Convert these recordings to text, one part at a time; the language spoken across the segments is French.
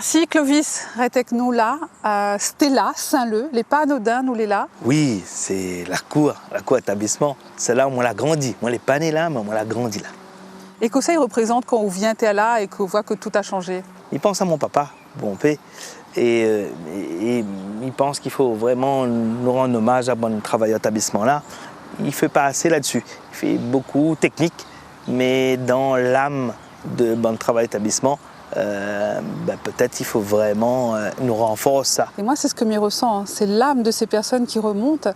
Merci Clovis Reteknoula, Stella, Saint-Leu, les pas anodins, nous les là. Oui, c'est la cour établissement. C'est là où on l'a grandi. Moi, les pas né là, mais on l'a grandi là. Et que ça, il représente quand on vient là et qu'on voit que tout a changé? Il pense à mon papa, bon paix, et il pense qu'il faut vraiment nous rendre hommage à bon travail établissement là. Il ne fait pas assez là-dessus. Il fait beaucoup technique, mais dans l'âme de bon travail établissement, peut-être il faut vraiment nous renforcer ça. Et moi, c'est ce que m'y ressent, hein. C'est l'âme de ces personnes qui remontent.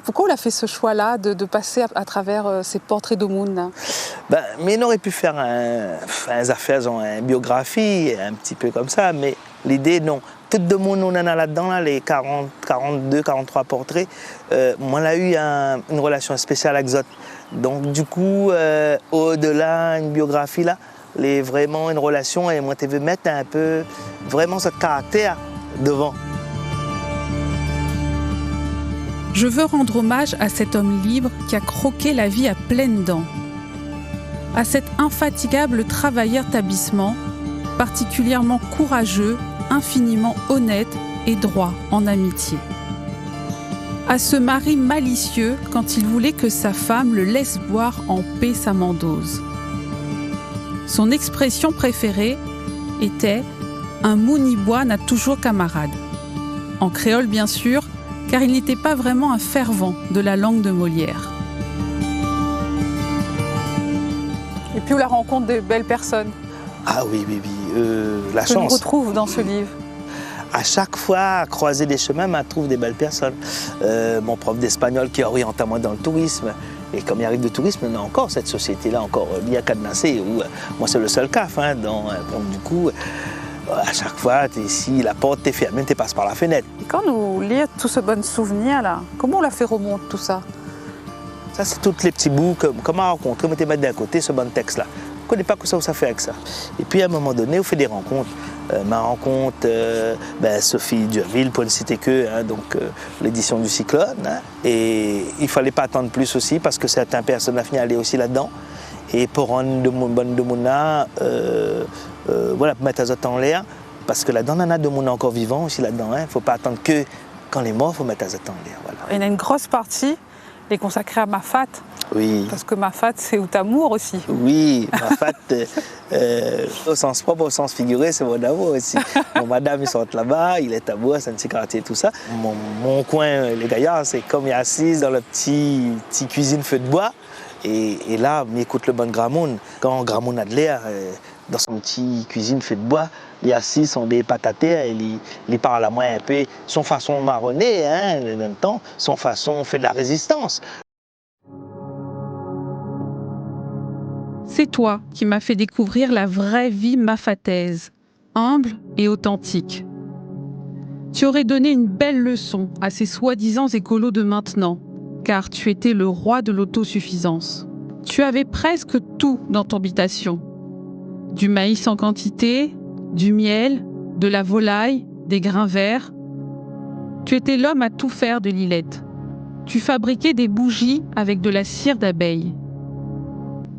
Pourquoi on a fait ce choix-là de passer à travers ces portraits d'Omoun? Mais on aurait pu faire une biographie, un petit peu comme ça, mais l'idée, non. Tout de monde, on en a là-dedans, là, les 40, 42, 43 portraits. Moi, on a eu une relation spéciale avec Zot. Donc, du coup, au-delà d'une biographie, là, vraiment une relation, et moi, tu veux mettre un peu vraiment ce caractère devant. Je veux rendre hommage à cet homme libre qui a croqué la vie à pleines dents, à cet infatigable travailleur établissement, particulièrement courageux, infiniment honnête et droit en amitié, à ce mari malicieux quand il voulait que sa femme le laisse boire en paix sa mandose. Son expression préférée était « un mounibois n'a toujours camarade », en créole bien sûr, car il n'était pas vraiment un fervent de la langue de Molière. Et puis la rencontre des belles personnes. Ah oui, la chance. Que l'on retrouve dans ce livre. À chaque fois, à croiser des chemins, on trouve des belles personnes. Mon prof d'espagnol qui oriente à moi dans le tourisme. Et comme il arrive de tourisme, on a encore cette société-là, encore bien cadenassée, où moi c'est le seul CAF. Donc du coup, à chaque fois, si la porte est fermée, tu passes par la fenêtre. Et quand nous lisons tout ce bon souvenir-là, comment on l'a fait remonter tout ça? Ça, c'est tous les petits bouts, comme à rencontrer, mais tu mets d'un côté ce bon texte-là. On ne connaît pas que ça fait avec ça. Et puis à un moment donné, on fait des rencontres. Ma rencontre, Sophie Durville, pour ne citer que, donc l'édition du Cyclone. Et il ne fallait pas attendre plus aussi, parce que certaines personnes ont fini à aller aussi là-dedans. Et pour rendre de Mouna, pour mettre à Zot en l'air, parce que là-dedans, on en a de Mouna encore vivant aussi là-dedans. Il ne faut pas attendre que quand les morts, il faut mettre à Zot en l'air. Voilà. Il y a une grosse partie qui est consacrée à Mafat. Oui. Parce que Mafat, c'est Outamour aussi. Oui, Mafat, au sens propre, au sens figuré, c'est mon amour aussi. Mon madame, ils sont là-bas, il est à bois, c'est un petit quartier, tout ça. Mon coin, les gaillards, c'est comme il est assis dans la petite cuisine feu de bois. Et là, il écoute le bon Gramoun. Quand Gramoun a de l'air, dans son petit cuisine feu de bois, il est assis, sont des patatés, il parle à moi un peu. Son façon marronnée, en même temps, son façon fait de la résistance. C'est toi qui m'as fait découvrir la vraie vie mafataise, humble et authentique. Tu aurais donné une belle leçon à ces soi-disant écolos de maintenant, car tu étais le roi de l'autosuffisance. Tu avais presque tout dans ton habitation. Du maïs en quantité, du miel, de la volaille, des grains verts. Tu étais l'homme à tout faire de Lilette. Tu fabriquais des bougies avec de la cire d'abeille.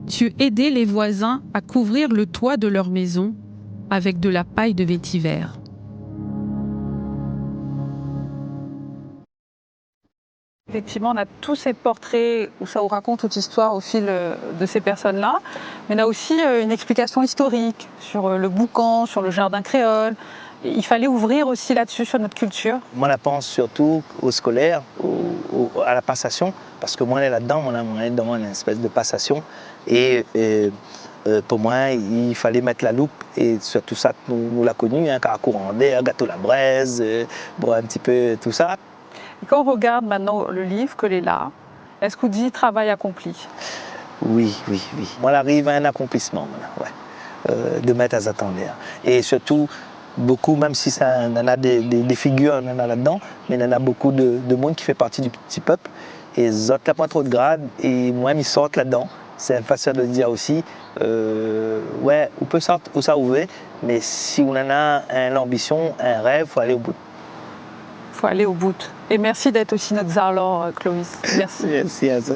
Tu aidais les voisins à couvrir le toit de leur maison avec de la paille de vétiver. Effectivement, on a tous ces portraits où ça vous raconte toute l'histoire au fil de ces personnes-là. Mais on a aussi une explication historique sur le boucan, sur le jardin créole. Il fallait ouvrir aussi là-dessus, sur notre culture. Moi, je pense surtout aux scolaires, à la passation, parce que moi, on est là-dedans, on est dans une espèce de passation. Et pour moi, il fallait mettre la loupe, et surtout ça, nous l'a connu, courant d'air, gâteau la braise, un petit peu tout ça. Et quand on regarde maintenant le livre, que l'est là, est-ce qu'on dit travail accompli? Oui. Moi, j'arrive à un accomplissement, de mettre à Zot en l'air. Et surtout, beaucoup, même si ça on en a des figures, on en a là-dedans, mais il y en a beaucoup de monde qui fait partie du petit peuple. Et Zot n'a pas trop de grade, et moi, ils sortent là-dedans. C'est une façon de dire aussi, on peut sortir où ça ouvre, mais si on en a l'ambition, un rêve, il faut aller au bout. Il faut aller au bout. Et merci d'être aussi notre Zarlan, Clovis. Merci. Merci à Zot.